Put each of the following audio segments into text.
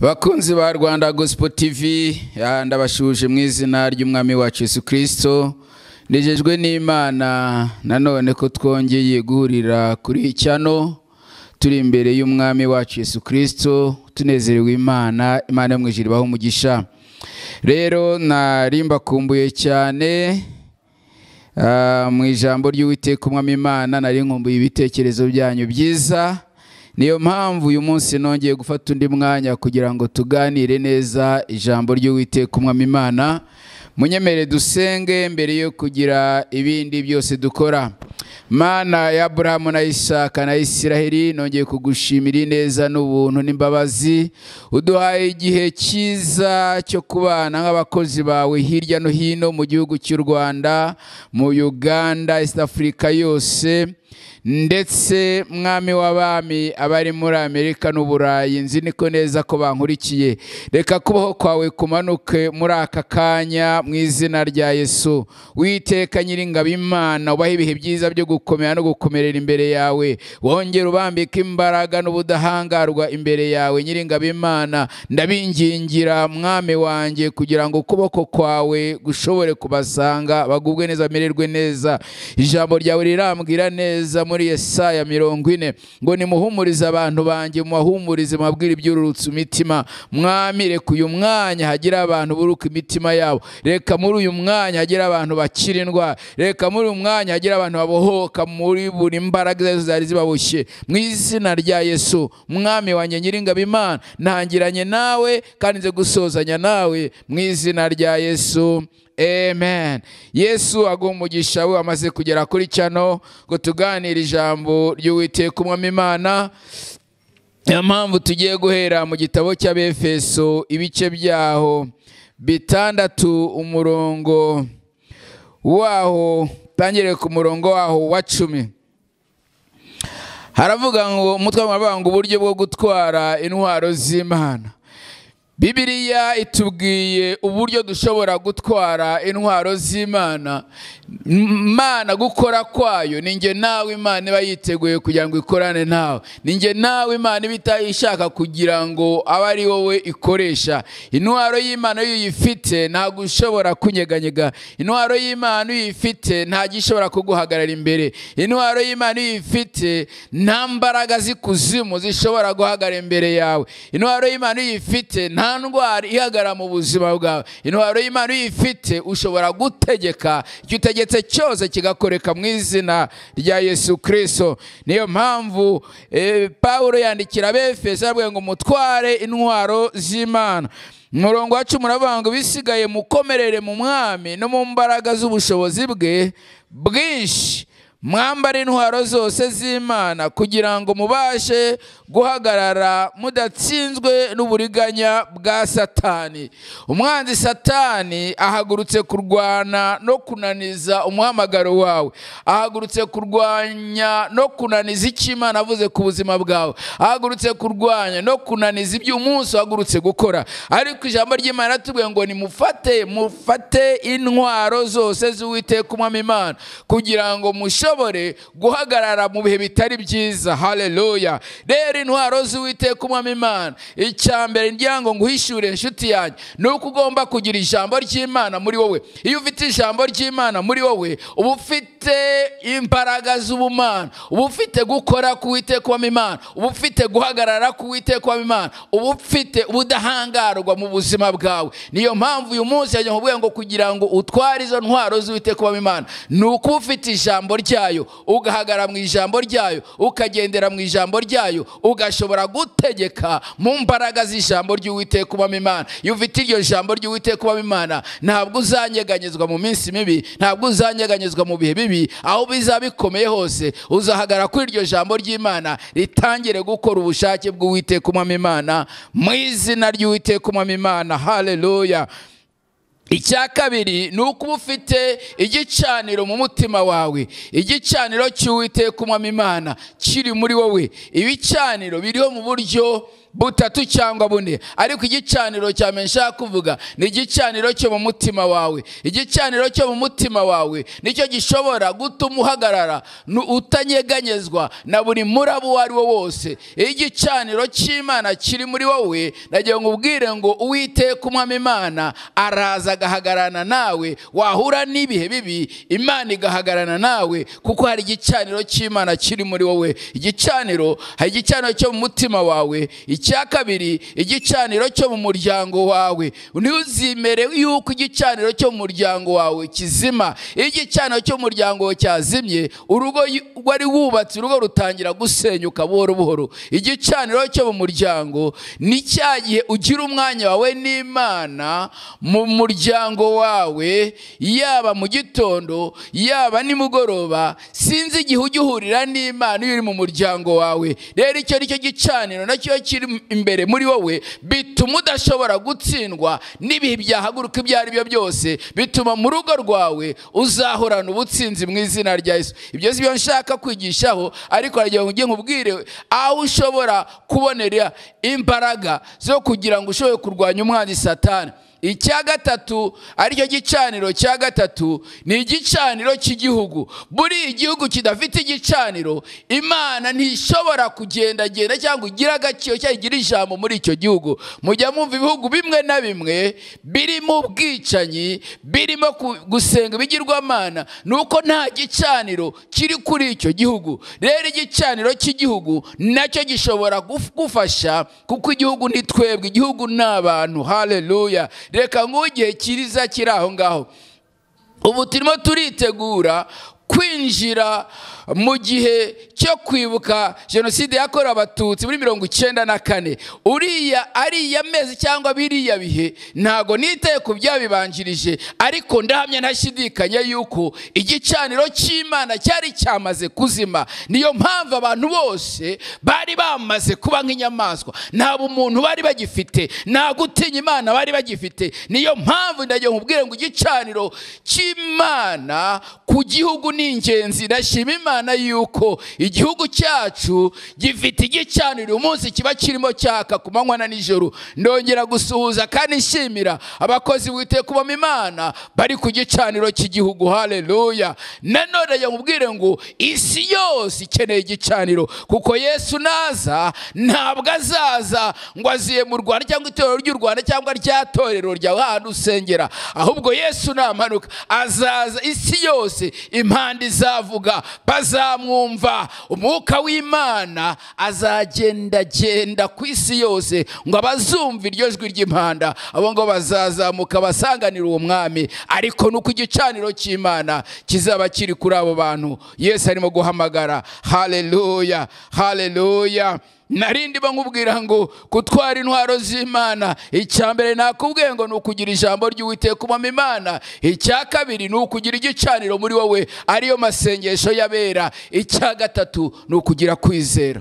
Bakunzi ba Rwanda Gospel TV ndabashuje mu izina ry'umwami wacu Yesu Kristo. Nejejwe n'Imana nanone ko twongeye guhurira kuri cyano turi imbere y'umwami wacu Yesu Kristo, tunezerewe Imana yo mu ijuru ibaho umugisha. Rero narimba kumbuye cyane mu ijambo ry'Uwiteka umwami Imana, nari nkumbuye ibitekerezo byanyu byiza. Niyo mpamvu uyu munsi nongeye gufata undi mwanya kugira ngo tuganire neza ijambo ry'Uwiteka umwami Imana. Munyemere dusenge mbere yo kugira ibindi byose dukora. Mana ya Abrahamu na Isaka na Isiraheli, nongeye kugushimira neza n'ubuntu n'imbabazi uduhaye igihe cyiza cyo kubana nk'abakozi bawe hirya no hino mu gihugu cy'u Rwanda, mu Uganda, East Africa yose, ndetse mwami w'abami abari muri Amerika n'Uburayi. Nzi niko neza ko bankurikiye. Reka kubaho kwawe kumanuke muri aka kanya mu izina rya Yesu. Uwiteka Nyiringabo Imana, ubahe ibihe byiza byo gukomera no gukomerera imbere yawe. Wongera ubambike imbaraga n'ubudahangarwa imbere yawe Nyiringabo Imana. Ndabingingira mwami wanjye kugira ngo ukuboko kwawe gushobore kubasanga, bagubwe neza, bamererwe neza. Ijambo ryawe rirambwira neza muri Yesaya 40 ngo nimuhumurize abantu banjye, muhumurize mabwire ibyururutse imitima. Mwami, reka uyu mwanya hagira abantu buruka imitima yabo. Reka muri uyu mwanya hagira abantu bakira indwara. Reka muri uyu mwanya hagira abantu babohoka muri buri mbaraga zari zibaboshye mu izina rya Yesu. Mwami wanjye Nyiringabo Imana, ntangiranye nawe kandi nze gusozanya nawe mu izina rya Yesu. Amen. Yesu agumugisha we amaze kugera kuri cyano ngo tuganire ijambo ry'Uwiteka umwami Imana. Impamvu tugiye guhera mu gitabo cy'Abefeso ibice byaho 6 umurongo waho, tangire ku murongo waho wa 10. Haravuga ngo umutwe w'abantu uburyo bwo gutwara intwaro z'Imana. Bibiliya itubwiye uburyo dushobora gutwara intwaro z'Imana. Imana gukora kwayo ninjye nawe Imana iba yiteguye kugira ngo ikorane nawe. Ninjye nawe Imana iba ishaka kugira ngo abe ari wowe ikoresha. Intwaro y'Imana iyo uyifite ntabwo ushobora kunyeganyega. Intwaro y'Imana iyo uyifite nta gishobora kuguhagarara imbere. Intwaro y'Imana iyo uyifite nta mbaraga z'ikuzimu zishobora guhagarara imbere yawe. Intwaro y'Imana iyo uyifite nta ndwara ihagara mu buzima bwawe. Intwaro y'Imana iyo uyifite ushobora gutegeka, icyo utegetse cyose kigakoreka mu izina rya Yesu Kristo. Niyo mpamvu Paulo yandikira Abefeso aravuga ngo mutware intwaro z'Imana. Umurongo wa 10 uravuga ngo bisigaye mukomerere mu mwami no mu mbaraga z'ubushobozi bwe bwinshi. Mwambare intwaro zose z'Imana kugira ngo mubashe guhagarara mudatsinzwe n'uburiganya bwa Satani. Umwanzi Satani ahagurutse kurwana no kunaniza umuhamagaro wawe. Ahagurutse kurwanya no kunaniza icyo Imana avuze ku buzima bwawe. Ahagurutse kurwanya no kunaniza ibyo umunsi wagurutse gukora. Ariko ijambo ry'Imana ratubwiye ngo mufate intwaro zose z'Uwiteka umwami Imana kugira ngo mushobore guhagarara mu bihe bitari byiza. Haleluya. Rero intwaro z'Uwiteka umwami Imana, icyambere ngira ngo nguhishure inshuti yanjye, nuko ugomba kugira ijambo ry'Imana muri wowe. Iyo ufite ijambo ry'Imana muri wowe, uba ufite imbaraga z'ubumana, uba ufite gukora ku Uwiteka umwami Imana, uba ufite guhagarara ku Uwiteka umwami Imana, uba ufite ubudahangarwa mu buzima bwawe. Niyo mpamvu uyu munsi yaje nkubwiye ngo kugira ngo utware izo ntwaro z'Uwiteka umwami Imana, nuko ufite ijambo ryayo, ugahagara mu ijambo ryayo, ukagendera mu ijambo ryayo, ugashobora gutegeka mu mbaraga z'ijambo ry'Uwiteka umwami Imana. Iyo ufite iryo jambo ry'Uwiteka umwami Imana, ntabwo uzanyeganyezwa mu minsi mibi, ntabwo uzanyeganyezwa mu bihe bibi. Aho bizabikomeye hose uzahagara kuri iryo jambo ry'Imana ritangire gukora ubushake bw'Uwiteka umwami Imana mu izina ry'Uwiteka umwami Imana. Haleluya. Icya kabiri ni uko ufite igicaniro mu mutima wawe. Igicaniro cy'Uwiteka umwami Imana kiri muri wowe. Ibicaniro biriho mu buryo butatu cyangwa bune, ariko igicaniro cya mbere nshaka kuvuga ni igicaniro cyo mu mutima wawe. Igicaniro cyo mu mutima wawe nicyo gishobora gutuma uhagarara utanyeganyezwa na buri murabo uwo ari wo wose. Igicaniro cy'Imana kiri muri wowe, nagira ngo ubwire ngo Uwiteka Umwami Imana araza agahagarana nawe. Wahura n'ibihe bibi, Imana igahagarana nawe, kuko hari igicaniro cy'Imana kiri muri wowe. Hari igicaniro cyo mu mutima wawe. Icya kabiri, igicaniro cyo mu muryango wawe. Ntuzimere yuko igicaniro cyo mu muryango wawe kizima. Igicaniro cyo mu muryango wawe cyazimye, urugo wari wubatse, urugo rutangira gusenyuka buhoro buhoro. Igicaniro cyo mu muryango ni cya gihe ugira umwanya wawe n'Imana mu muryango wawe, yaba mu gitondo yaba nimugoroba. Sinzi igihe ujya uhurira n'Imana iyo uri mu muryango wawe. Rero icyo nicyo gicaniro nacyo kiri imbere muri wowe, bituma udashobora gutsindwa n'ibihe byahaguruka ibyo ari byo byose. Bituma mu rugo rwawe uzahorana ubutsinzi mu izina rya Yesu. Ibyo si byo nshaka kwigishaho, ariko aragira ngo ngiye nkubwire aho ushobora kubonera imbaraga zo kugira ngo ushobore kurwanya umwanzi Satani. Icya gatatu, aricyo gicaniro cya gatatu, ni igicaniro cy'igihugu. Buri igihugu kidafite igicaniro, Imana ntishobora kugendagenda cyangwa igira agaciro cyangwa igira ijambo muri icyo gihugu. Mujya mwumva ibihugu bimwe na bimwe birimo ubwicanyi, birimo gusenga ibigirwamana, nuko nta gicaniro kiri kuri icyo gihugu. Rero igicaniro cy'igihugu nacyo gishobora gufasha, kuko igihugu ni twebwe, igihugu ni abantu. Haleluya. Reka ngugihe kiriza kiri aho ngaho. Ubu turimo turitegura kwinjira mu gihe cyo kwibuka jenoside yakorewe Abatutsi muri 1994. Uriya ariya mezi cyangwa biriya bihe ntago nitaye ku byabibanjirije, ariko ndahamya ntashidikanya yuko igicaniro cy'Imana cyari cyamaze kuzima. Niyo mpamvu abantu bose bari bamaze kuba nk'inyamaswa, nta bumuntu bari bagifite, nta gutinya Imana bari bagifite. Niyo mpamvu ndagiye nkubwire ngo igicaniro cy'Imana ku gihugu ni ingenzi. Ndashima Imana yuko igihugu cyacu gifite igicaniro umunsi kiba kirimo cyaka ku manywa na nijoro. Ndongera gusuhuza kandi nshimira abakozi b'Uwiteka Umwami Imana bari ku gicaniro cy'igihugu. Haleluya. Nanone yamubwire ngo isi yose ikeneye igicaniro, kuko Yesu naza ntabwo azaza ngo aziye mu Rwanda cyangwa itorero ry'u Rwanda cyangwa rya torero ryawe ahantu usengera, ahubwo Yesu namanuka azaza isi yose, impanda izavuga, bazamwumva. Umwuka w'Imana azagendagenda ku isi yose ngo abazumva iryo jwi ry'impanda, abo ngo bazazamuka basanganira uwo mwami. Ariko nuko igicaniro cy'Imana kizaba kiri kuri abo bantu Yesu arimo guhamagara. Haleluya, haleluya. Narindi bangubwira ngo gutwara intwaro z'Imana, icya mbere nakubwiye ngo nukugira ijambo ry'Uwiteka Umwami Imana. Icya kabiri nukugira igicaniro muri wowe, ariyo masengesho y'abera. Icya gatatu nukugira kwizera.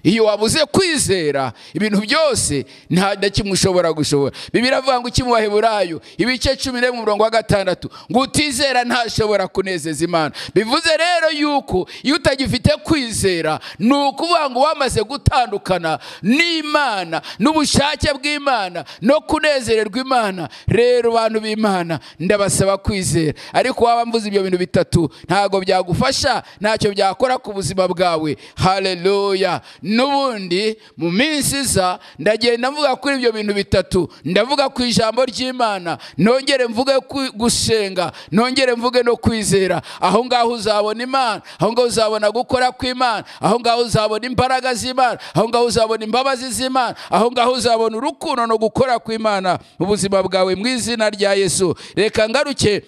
Iyo wabuze kwizera, ibintu byose nta kimwe ushobora gushobora. Bibiliya ivuga ngo iki mu Baheburayo ibice 11:6 ngo utizera ntashobora kunezeza Imana. Bivuze rero yuko iyo utagifite kwizera, nukuvuga ngo wamaze gutandukana n'Imana, n'ubushake bw'Imana no kunezererwa Imana. Rero bantu b'Imana, ndabasaba kwizera. Ariko waba mvuze ibyo bintu bitatu ntago byagufasha, ntacyo byakora ku buzima bwawe. Haleluya. Nubundi mu minsi iza ndagenda mvuga kuri ibyo bintu bitatu. Ndavuga ku ijambo ry'Imana, nongere mvuge gusenga, nongere mvuge no kwizera. Aho ngaho uzabona Imana, aho ngaho uzabona gukora kw'Imana, aho ngaho uzabona imbaraga z'Imana, aho ngaho uzabona imbabazi z'Imana, aho ngaho uzabona urukundo no gukora kw'Imana mu buzima bwawe mu izina rya Yesu. Reka ngaruke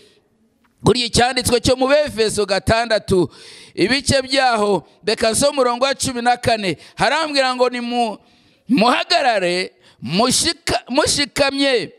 kuri icyanditswe cyo mu Befeso 6 ibice byaho, reka nsome umurongo wa 14. Harambwira ngo ni muhagarare mushikamye,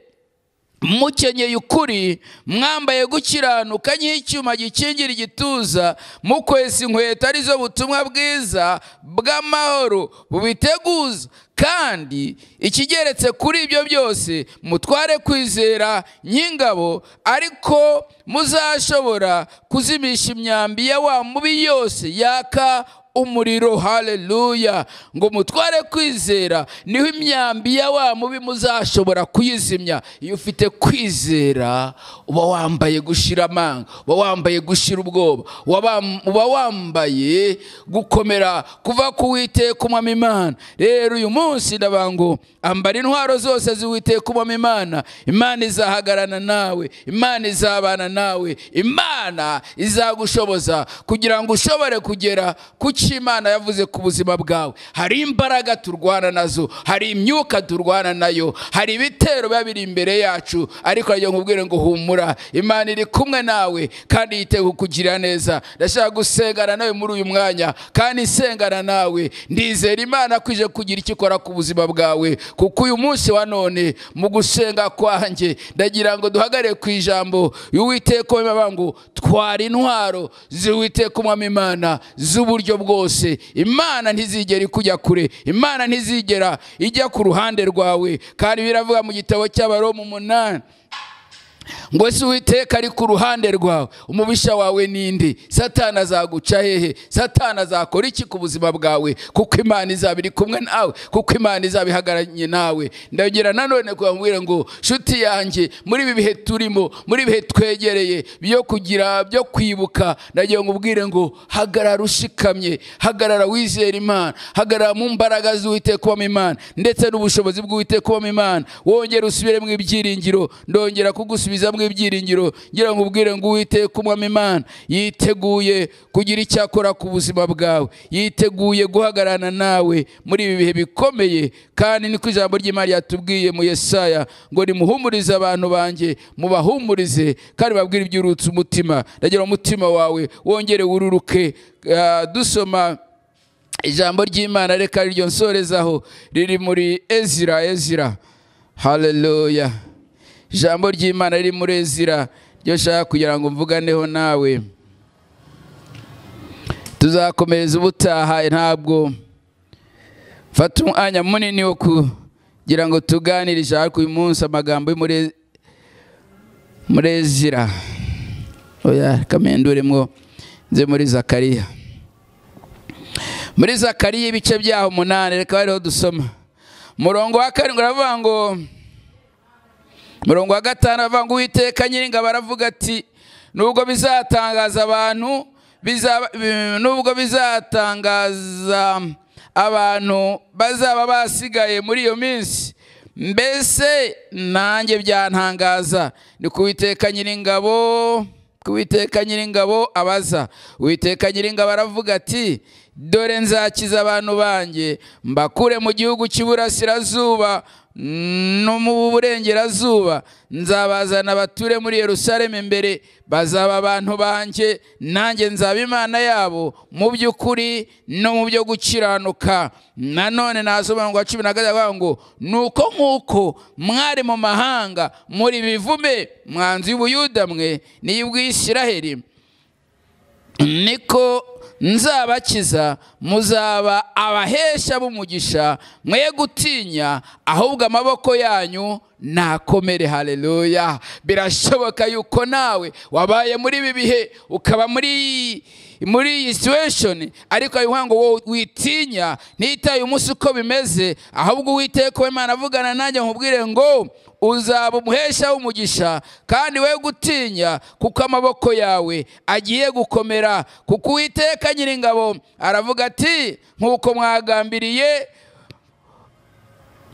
mukenyeye ukuri, mwambaye gukiranuka nk'icyuma gikingira igituza, mukwesa inkweto arizo butumwa bwiza bw'amahoro bubiteguza. Kandi ikigeretse kuri ibyo byose mutware kwizera nk'ingabo, ariko muzashobora kuzimisha imyambi ya wa mubi yose yaka umuriro. Haleluya. Ngo mutware kwizera niho imyambi ya wa mubi muzashobora kuyizimya. Iyo ufite kwizera uba wambaye gushira amanga, uba wambaye gushira ubwoba, uba wambaye gukomera kuva ku Uwiteka Umwami Imana. Rero uyu munsi ndabango ambara intwaro zose z'Uwiteka Umwami Imana. Imana izahagarana nawe, Imana izabana nawe, Imana izagushoboza kugira ngo ushobore kugera ku cyo Imana yavuze ku buzima bwawe. Hari imbaraga turwana nazo, hari imyuka turwana nayo, hari ibitero biba biri imbere yacu, ariko ajya nkubwire ngo humura, Imana iri kumwe nawe kandi yiteguye kukugira neza. Ndashaka gusengana nawe muri uyu mwanya, kandi nsengana nawe ndizera Imana kwije kugira icyo ikora ku buzima bwawe, kuko uyu munsi wa none mu gusenga kwanjye ndagira ngo duhagarare ku ijambo y'Uwiteka Umwami ngo twara intwaro z'Uwiteka Umwami Imana z'uburyo bwose. Imana ntizigera ikujya kure, Imana ntizigera ijya ku ruhande rwawe. Kandi biravuga mu gitabo cy'Abaroma 8 ngo ese Uwiteka ari ku ruhande rwawe, umubisha wawe ninde? Satani azaguca hehe? Satani azakora iki ku buzima bwawe? Kuko Imana izaba iri kumwe nawe, kuko Imana izaba ihagaranye nawe. Ndagira nanone kubabwira ngo nshuti yanjye, muri ibi bihe turimo, muri ibihe twegereye byo kwibuka, ndagira ngo ubwire ngo hagarara ushikamye, hagarara wizera Imana, hagarara mu mbaraga z'Uwiteka Umwami Imana ndetse n'ubushobozi bw'Uwiteka Umwami Imana. Wongera usubire mu ibyiringiro, ndongera kugusubiza mu ibyiringiro, ngira ngo ubwire ngo Uwiteka Umwami Imana yiteguye kugira icyo akora ku buzima bwawe, yiteguye guhagarana nawe muri ibi bihe bikomeye. Kandi niko ijambo ry'Imana yatubwiye mu Yesaya ngo nimuhumurize abantu banjye, mubahumurize kandi babwire iby'urutse umutima. Ndagira umutima wawe wongere wururuke. Dusoma ijambo ry'Imana, reka iryo nsorezaho, riri muri Ezira. Haleluya. Ijambo ry'Imana riri muri Ezira ryo shaka kugira ngo mvuganeho nawe. Tuzakomereza ubutaha, ntabwo fata umwanya munini wo kugira ngo tuganirije, ariko uyu munsi amagambo yo muri Ezira. Oya, kamenduremwo nze muri Zakariya. Muri Zakariya ibice byaho 8, reka bariho dusoma. Murongo wa 7 uravuga ngo, murongo wa 5 avuga ngo Uwiteka Nyiringabo aravuga ati nubwo bizatangaza abantu, nubwo bizatangaza abantu bazaba basigaye muri iyo minsi, mbese nanjye byantangaza. Ni ku Uwiteka Nyiringabo, ku Uwiteka Nyiringabo abaza. Uwiteka Nyiringabo aravuga ati dore nzakiza abantu banjye, mbakure mu gihugu cy'iburasirazuba no mu burengerazuba, nzabazana bature muri Yerusalemu imbere, bazaba abantu banjye, nanjye nzaba Imana yabo mu by'ukuri no mu byo gukiranuka. Nanone nasoma ngo 10 ngo nuko nk'uko mwari mu mahanga muri bivume, mwanzi y'Ubuyuda mwe n'iy'Ubwisiraheli, niko nzabakiza, muzaba abahesha b'umugisha, mwe gutinya, ahubwo amaboko yanyu nakomere. Haleluya. Birashoboka yuko nawe wabaye muri ibi bihe, ukaba muri iyi situation, ariko ayo ngo witinya, ntitaye umunsi uko bimeze, ahubwo Uwiteka Imana avugana nanjye nkubwire ngo uzaba umuhesha w'umugisha, kandi we gutinya, kuko amaboko yawe agiye gukomera. Kuko Uwiteka Nyiringabo aravuga ati nk'uko mwagambiriye,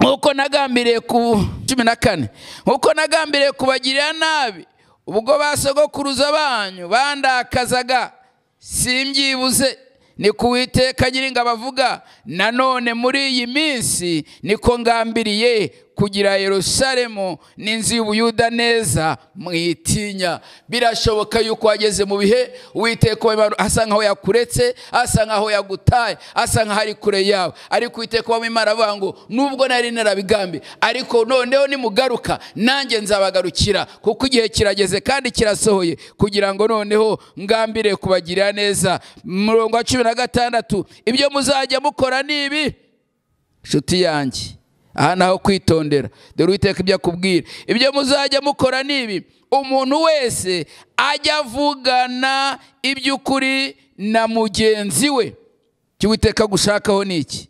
nk'uko nagambiriye ku 14, nk'uko nagambiriye kubagirira nabi ubwo basogokuruza banyu bandakazaga, simbyibuze. Ni ku Uwiteka Nyiringabo avuga. Nanone muri iyi minsi niko ngambiriye kugira Yerusalemu n'inzu y'Ubuyuda neza, mwitinya. Birashoboka yuko wageze mu bihe Uwiteka asa nkaho yakuretse, asa nkaho yagutaye, asa nkaho ari kure yawe, ariko Uwiteka Imana avuga ngo nubwo nari narabigambi, ariko noneho nimugaruka nanjye nzabagarukira, kuko igihe kirageze kandi kirasohoye kugira ngo noneho ngambire kubagirira neza. Murongo wa 16 ibyo muzajya mukora nibi, nshuti yanjye, aha naho kwitondera. Dore Uwiteka ibyo akubwira, ibyo muzajya mukora nibi: umuntu wese ajya avugana iby'ukuri na mugenzi we. cy'Uwiteka gushakaho ni iki?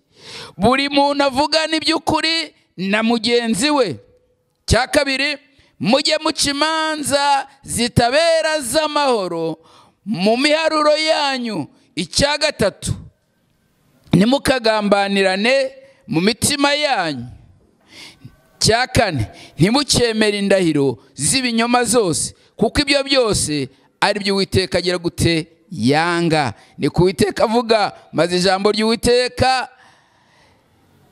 Buri muntu avugana iby'ukuri na mugenzi we. Cya kabiri, mujye muca imanza zitabera z'amahoro mu miharuro yanyu. Icya gatatu, ntimukagambanirane mu mitima yanyu. Cya kane, ntimukemere indahiro z'ibinyoma zose, kuko ibyo byose ari byo Uwiteka agira gute? Yanga. Ni ku Uwiteka avuga, maze ijambo ry'Uwiteka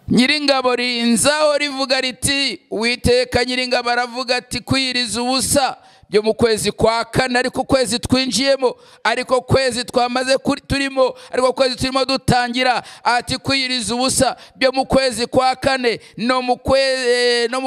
Nyiringabo rinzaho rivuga riti, Uwiteka Nyiringabo aravuga ati, kwiyiriza ubusa byo mu kwezi kwa kane, ariko kwezi twinjiyemo, ariko kwezi twamaze turimo, ariko kwezi turimo dutangira, ati kwiyiriza ubusa byo mu kwezi kwa kane, no mu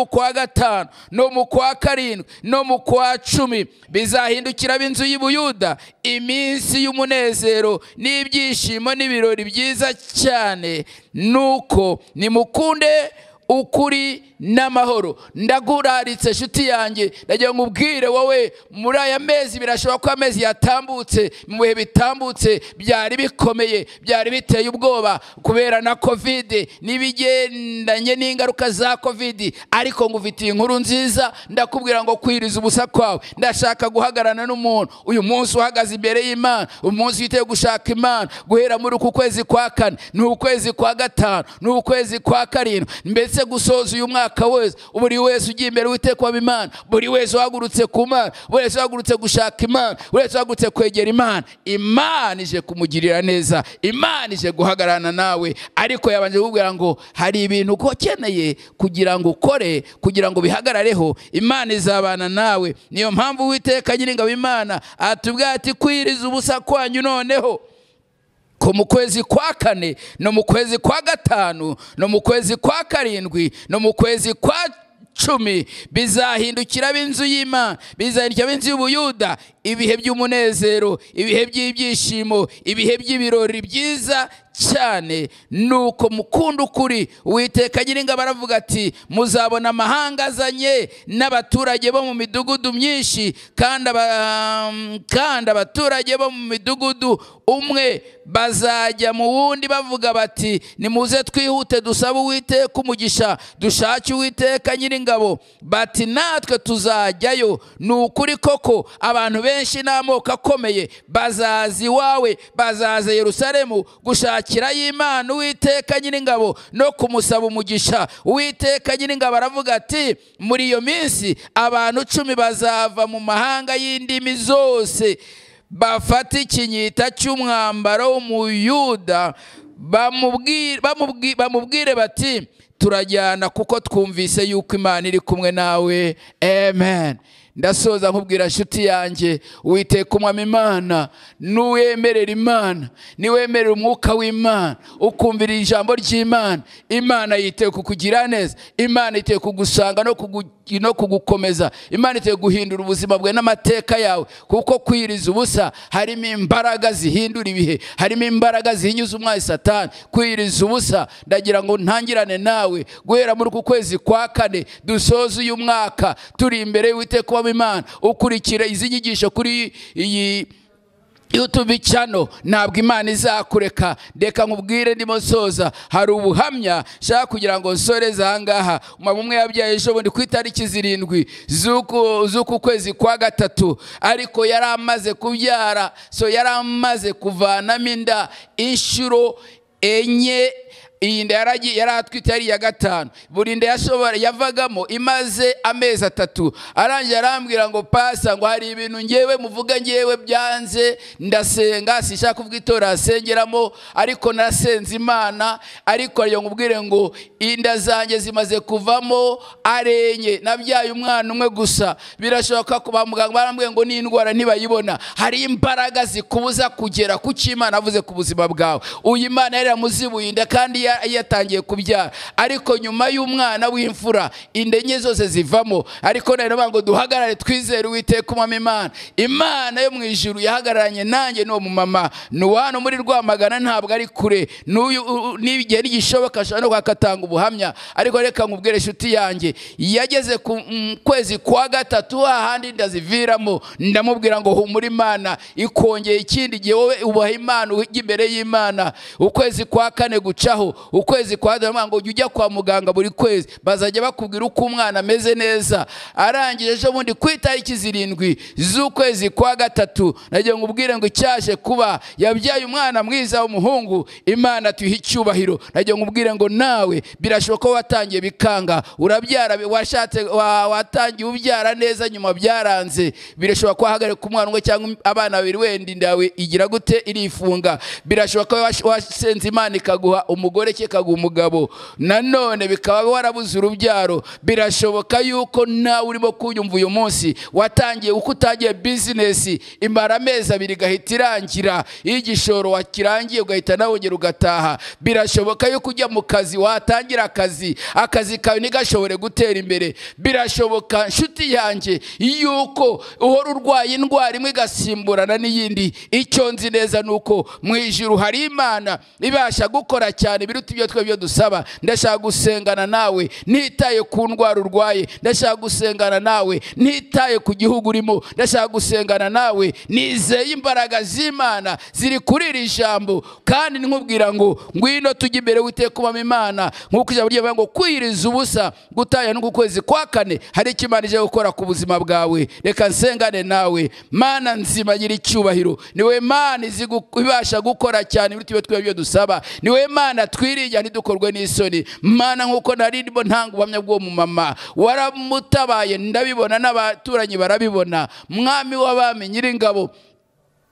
kwa gatanu, no mu kwa karindwi, no mu kwa cumi, bizahindukira ab'inzu y'Ubuyuda iminsi y'umunezero n'ibyishimo n'ibirori byiza cyane. Nuko nimukunde ukuri n'amahoro. Ndaguraritse nshuti yanjye, ndagira ngo ubwire wowe, muri aya mezi birashoboka ko amezi yatambutse, mu bihe bitambutse byari bikomeye, byari biteye ubwoba kubera na covid n'ibigendanye n'ingaruka za covid, ariko ngufitiye inkuru nziza. Ndakubwira ngo kwiriza ubusa kwawe, ndashaka guhagarana n'umuntu uyu munsi uhagaze imbere y'Imana, umunsi witeye gushaka Imana, guhera muri uku kwezi kwa kane, n'ukwezi kwa gatanu, n'ukwezi kwa karindwi, mbese gusoza uyu mwaka wese, buri wese ugiye imbere Uwiteka w'Imana, buri wese uhagurutse ku Mana, buri wese uhagurutse gushaka Imana, buri wese uhagurutse kwegera Imana. Imana ije kumugirira neza, Imana ije guhagarana nawe, ariko yabanje kukubwira ngo hari ibintu ukeneye kugira ngo ukore, kugira ngo bihagarareho. Imana izabana nawe. Niyo mpamvu Uwiteka Nyiringabo Imana atubwira ati, kwiriza ubusa kwanyu noneho ko mu kwezi kwa kane, no mu kwezi kwa gatanu, no mu kwezi kwa karindwi, no mu kwezi kwa cumi, bizahindukira ab'inzu y'Imana, bizahindukira ab'inzu y'Ubuyuda ibihe by'umunezero, ibihe by'ibyishimo, ibihe by'ibirori byiza cyane. Nuko mukunda ukuri. Uwiteka Nyiringabo aravuga ati, muzabona amahanga azanye n'abaturage bo mu midugudu myinshi, kandi abaturage bo mu midugudu umwe bazajya mu wundi bavuga bati, nimuze twihute dusabe Uwiteka umugisha, dushake Uwiteka Nyiringabo. Bati, natwe tuzajyayo. Ni ukuri koko, abantu benshi n'amoko akomeye bazaza iwawe, bazaza Yerusalemu gushakira y'Imana Uwiteka Nyiringabo no kumusaba umugisha. Uwiteka Nyiringabo aravuga ati, muri iyo minsi abantu 10 bazava mu mahanga y'indimi zose, bafata ikinyita cy'umwambaro w'Umuyuda, bamubwire bati, turajyana kuko twumvise yuko Imana iri kumwe nawe. Amen. Ndasoza nkubwira nshuti yanjye, Uwiteka Umwami Imana nuwemerera Imana, niwemerera umwuka w'Imana, ukumvira ijambo ry'Imana, Imana yiteye kukugira neza, Imana yiteye kugusanga no kugukomeza, Imana yiteye guhindura ubuzima bwawe n'amateka yawe. Kuko kwiriza ubusa harimo imbaraga zihindura ibihe, harimo imbaraga zihinyuza umwanzi Satani. Kwiriza ubusa, ndagira ngo ntangirane nawe guhera muri uku kwezi kwa kane, dusoza uyu mwaka turi imbere y'Uwiteka Imana, ukurikira izi nyigisho kuri iyi YouTube channel. Ntabwo Imana izakureka. Ndeka nkubwire ndimo soza, hari ubuhamya shaka kugira ngo nsoreze ahangaha. Umwe yabyaye ejo bundi ku itariki 7 z'uku kwezi kwa gatatu, ariko yari amaze kubyara, yari amaze kuvanamo inda inshuro 4. Iyi nda yari atwite yari ya 5. Buri nda yavagamo imaze amezi 3. Arangije arambwira ngo, pasa, ngo hari ibintu ngewe muvuga ngewe byanze, ndasenga, sishaka kuvuga itora asengeramo, ariko nasenze Imana. Ariko ariyo nkubwire ngo inda zanjye zimaze kuvamo arenye, nabyaye umwana umwe gusa. Birashoboka ko bamuganga barambwiye ngo n'indwara ntibayibona. Hari imbaraga zikubuza kugera ku cy'Imana avuze ku buzima bwawe. Uyu Imana yari yamuzibuye inda, kandi yatangiye kubyara, ariko nyuma y'umwana w'imfura inda enye zose zivamo. Ariko none ngo duhagarare twizere Uwiteka Umwami Imana yo mu ijuru yahagararanye nanjye n'uwo mumama. Hano muri Rwamagana ntabwo ari kure, n'igihe n'igishoboka ashobora no kwakatanga ubuhamya. Ariko reka nkubwire inshuti yanjye, yageze ku kwezi kwa gatatu hahandi ndaziviramo, ndamubwira ngo humura Imana ikongeye ikindi gihe wowe ubaha Imana ujya imbere y'Imana. Ukwezi kwa kane gucaho, ukwezi kwa gatanu ngo ujya kwa muganga buri kwezi bazajya bakubwira uko umwana ameze neza. Arangije ejo bundi ku itariki 7 z'ukwezi kwa gatatu nagiye ngubwire ngo icyaje kuba yabyaye umwana mwiza w'umuhungu. Imana tuyiha icyubahiro. Nagiye ngubwire ngo nawe birashoboka ko watangiye bikanga, urabyara washatse watangiye ubyara neza nyuma byaranze. Birashoboka ko hagarika umwana umwe cyangwa abana babiri wenda indawe igira gute irifunga. Birashoboka ko wasenze Imana ikaguha umugore cye kaguha umugabo, nanone bikaba warabuze urubyaro. Birashoboka yuko nawe urimo kunyumva uyu munsi watangiye uko utangiye business imara amezi 2 gahita irangira, igishoro wakirangiye ugahita nawongera ugataha. Birashoboka yuko ujya mu kazi watangira akazi kawe ntigashobore gutera imbere. Birashoboka nshuti yanjye yuko uhora urwaye indwara imwe igasimburana n'iyindi. Icyo nzi neza nuko mu ijuru hari Imana ibasha gukora cyane biruta ibyo twebwe dusaba. Ndashaka gusengana nawe ntitaye ku ndwara urwaye, ndashaka gusengana nawe ntitaye ku gihugu urimo, ndashaka gusengana nawe nizeye imbaraga z'Imana ziri kuri iri jambo. Kandi nkubwira ngo ngwino tujye imbere Uwiteka Umwami Imana, nkuko ijambo rivuga ngo kwiriza ubusa gutaya no kwezi kwa kane hari icyo Imana ije gukora ku buzima bwawe. Reka nsengane nawe. Mana nzima nyiri icyubahiro, niwe Mana ibasha gukora cyane biruta ibyo twebwe dusaba. Niwe Mana twiringira ntidukorwe n'isoni. Mana nkuko nari ndimo ntanga ubuhamya bw'uwo mumama, waramutabaye ndabibona n'abaturanyi barabibona. Mwami w'abami Nyiringabo,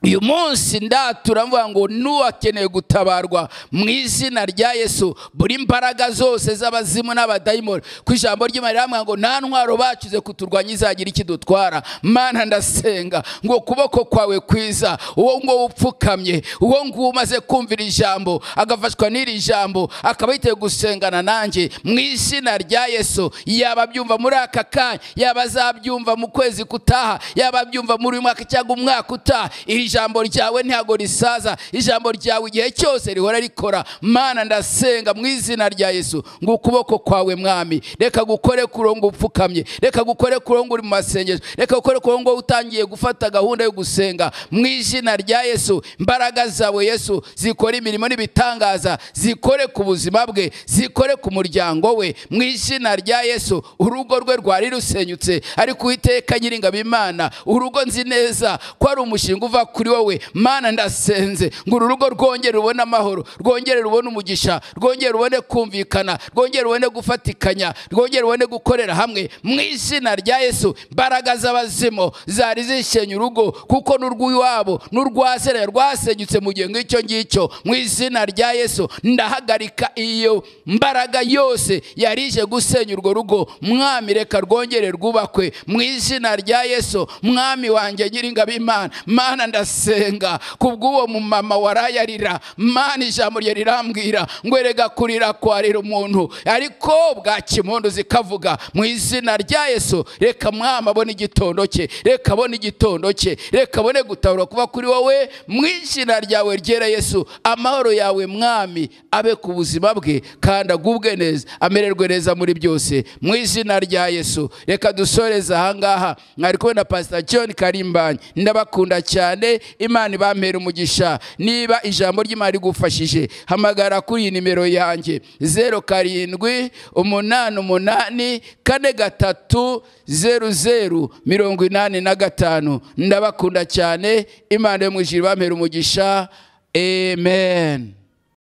uyu munsi ndatura mvuga ngo nuwakeneye gutabarwa mu izina rya Yesu, buri mbaraga zose z'abazimu n'abadayimoni ku ijambo ry'Imana riramwa ngo nta ntwaro bacuze kuturwanya izagira ikidutwara. Mana ndasenga ngo kuboko kwawe kwiza, uwo ngo upfukamye, uwo ngo umaze kumvira ijambo agafashwa n'iri jambo akaba yiteguye gusengana nanjye mu izina rya Yesu. Yaba byumva muri aka kanya, yaba azabyumva mu kwezi kutaha, yaba byumva muri uyu mwaka cyangwa umwaka utaha, ijambo ryawe ntago risaza. Ijambo ryawe igihe cyose rihora rikora. Mana ndasenga mu izina rya Yesu ngo ukuboko kwawe Mwami reka gukore kurongo upfukamye, reka gukore kurongo uri mu masengesho, reka gukore kurongo utangiye gufata gahunda yo gusenga mu izina rya Yesu. Imbaraga zawe Yesu zikora imirimo n'ibitangaza, zikore ku buzima bwe, zikore ku muryango we mu izina rya Yesu. Urugo rwe rwari rusenyutse, ariko Uwiteka Nyiringabo Imana, urugo nzi neza ko ari umushinga uva kuri wowe. Mana ndasenze ngo urugo rwongere rubone amahoro, rwongere rubone umugisha, rwongere rubone kumvikana, rwongere rubone gufatikanya, rwongere rubone gukorera hamwe mu izina rya Yesu. Imbaraga z'abazimu zari zishenye urugo, kuko n'urw'iwabo n'urwasere rwasenyutse mu gihe ngicyo ngicyo mu izina rya Yesu. Ndahagarika iyo mbaraga yose yarije gusenya urwo rugo. Mwami reka rwongere rwubakwe mu izina rya Yesu. Mwami wanjye Nyiringabo Imana, Mana ndasenga kubw'uwo mumama warayarira. Mana ijambo rye rirambwira ngo erega kurira kwarira umuntu, ariko bwa kimondo zikavuga mu izina rya Yesu. Reka Mwami abone igitondo cye, reka abone igitondo cye, reka abone gutabura kuba kuri wowe mu izina ryawe ryera Yesu. Amahoro yawe Mwami abe ku buzima bwe, kandi agubwe neza, amererwe neza muri byose mu izina rya Yesu. Reka dusoreza ahangaha. Mwari kumwe na Pastor John Karimbanyi, ndabakunda cyane. Imana ibampera umugisha. Niba ijambo ry'Imana rigufashije, hamagara kuri iyi nimero yanjye 0788430085. Ndabakunda cyane. Imana yo mu ijuru ibampera umugisha. Amen.